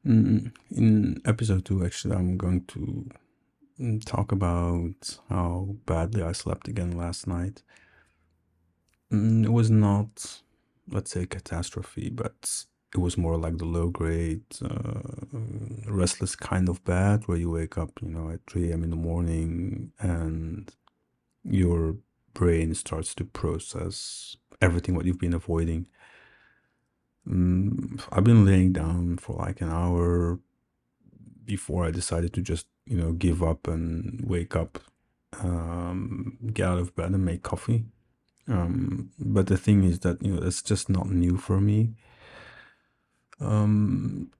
In episode 2, actually, I'm going to talk about how badly I slept again last night. It was not, let's say, catastrophe, but it was more like the low grade, restless kind of bad where you wake up, at 3 a.m. in the morning and your brain starts to process everything what you've been avoiding. I've been laying down for like an hour before I decided to just, give up and wake up, get out of bed and make coffee. But the thing is that, that's just not new for me.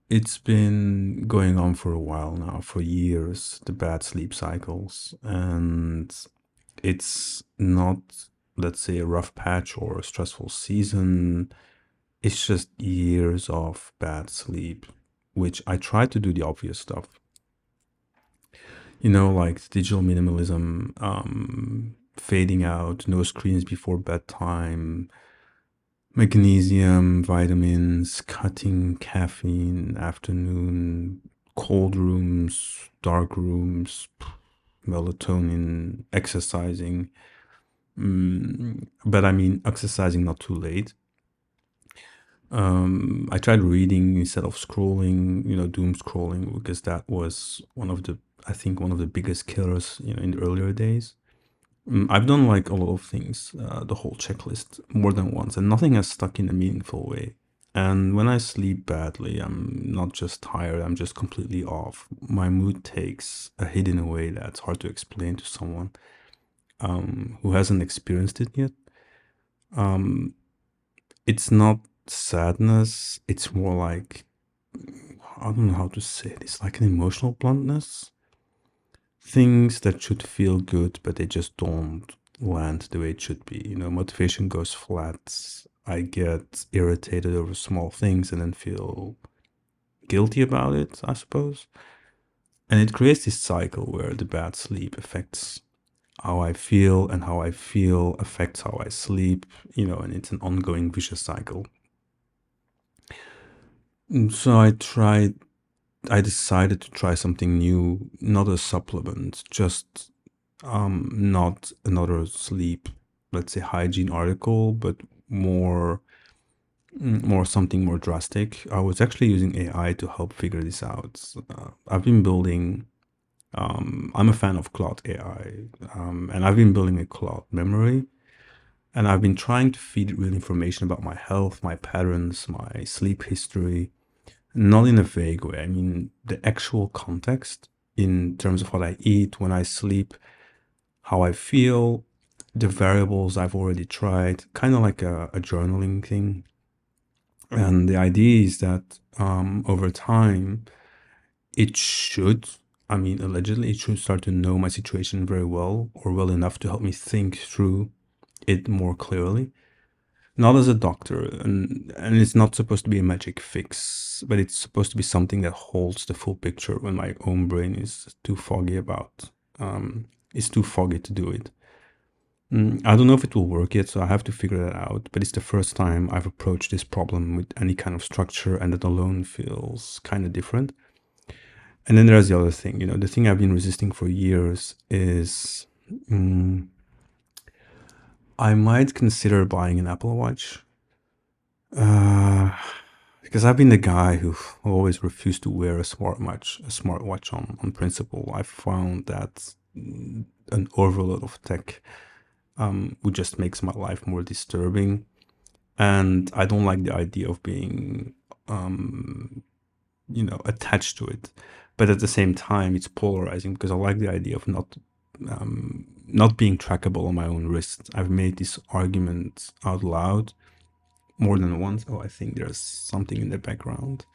It's been going on for a while now, for years, the bad sleep cycles. And it's not, let's say, a rough patch or a stressful season. It's just years of bad sleep, which I try to do the obvious stuff. Like digital minimalism, fading out, no screens before bedtime, magnesium, vitamins, cutting caffeine, afternoon, cold rooms, dark rooms, melatonin, exercising. But I mean, exercising not too late. I tried reading instead of scrolling, doom scrolling, because that was I think one of the biggest killers, in the earlier days. I've done like a lot of things, the whole checklist more than once, and nothing has stuck in a meaningful way. And when I sleep badly, I'm not just tired, I'm just completely off. My mood takes a hit in a way that's hard to explain to someone who hasn't experienced it yet. It's not sadness, it's more like, I don't know how to say it, it's like an emotional bluntness. Things that should feel good, but they just don't land the way it should be. Motivation goes flat. I get irritated over small things and then feel guilty about it, I suppose. And it creates this cycle where the bad sleep affects how I feel, and how I feel affects how I sleep, and it's an ongoing vicious cycle. So I decided to try something new, not a supplement, just not another sleep, let's say, hygiene article, but more something more drastic. I was actually using AI to help figure this out. I've been building. I'm a fan of Cloud AI, and I've been building a cloud memory, and I've been trying to feed it real information about my health, my patterns, my sleep history, not in a vague way. I mean, the actual context in terms of what I eat, when I sleep, how I feel, the variables I've already tried, kind of like a journaling thing. And the idea is that over time, it should, I mean, allegedly, it should start to know my situation very well, or well enough to help me think through it more clearly. Not as a doctor, and it's not supposed to be a magic fix, but it's supposed to be something that holds the full picture when my own brain is too foggy it's too foggy to do it. I don't know if it will work yet, so I have to figure that out, but it's the first time I've approached this problem with any kind of structure, and that alone feels kind of different. And then there's the other thing, the thing I've been resisting for years is I might consider buying an Apple Watch. Because I've been the guy who always refused to wear a smartwatch on principle. I found that an overload of tech would just makes my life more disturbing, and I don't like the idea of being attached to it. But at the same time, it's polarizing because I like the idea of not being trackable on my own wrist. I've made this argument out loud more than once. Oh, I think there's something in the background.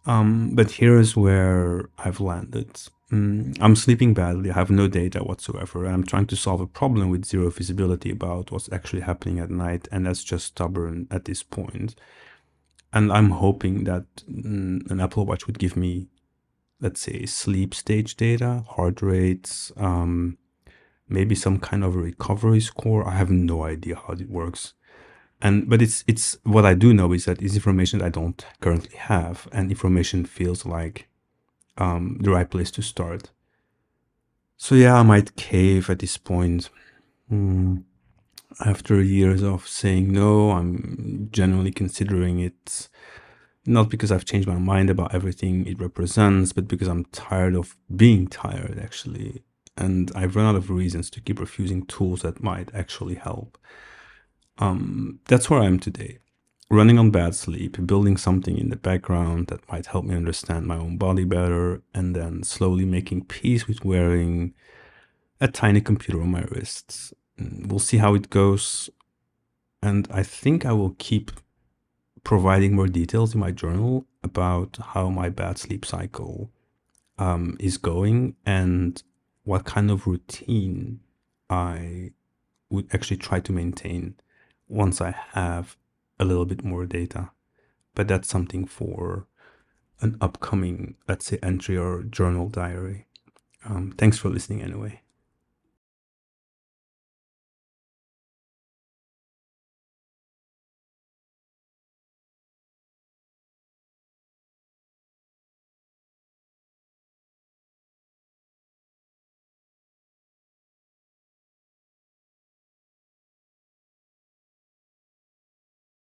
But here's where I've landed. I'm sleeping badly. I have no data whatsoever. And I'm trying to solve a problem with zero visibility about what's actually happening at night. And that's just stubborn at this point. And I'm hoping that an Apple Watch would give me, let's say, sleep stage data, heart rates, maybe some kind of a recovery score. I have no idea how it works. But it's what I do know is that it's information that I don't currently have, and information feels like the right place to start. So yeah, I might cave at this point. After years of saying no, I'm genuinely considering it, not because I've changed my mind about everything it represents, but because I'm tired of being tired, actually. And I've run out of reasons to keep refusing tools that might actually help. That's where I am today. Running on bad sleep, building something in the background that might help me understand my own body better, and then slowly making peace with wearing a tiny computer on my wrists. We'll see how it goes. And I think I will keep providing more details in my journal about how my bad sleep cycle is going and what kind of routine I would actually try to maintain once I have a little bit more data. But that's something for an upcoming, let's say, entry or journal diary. Thanks for listening anyway.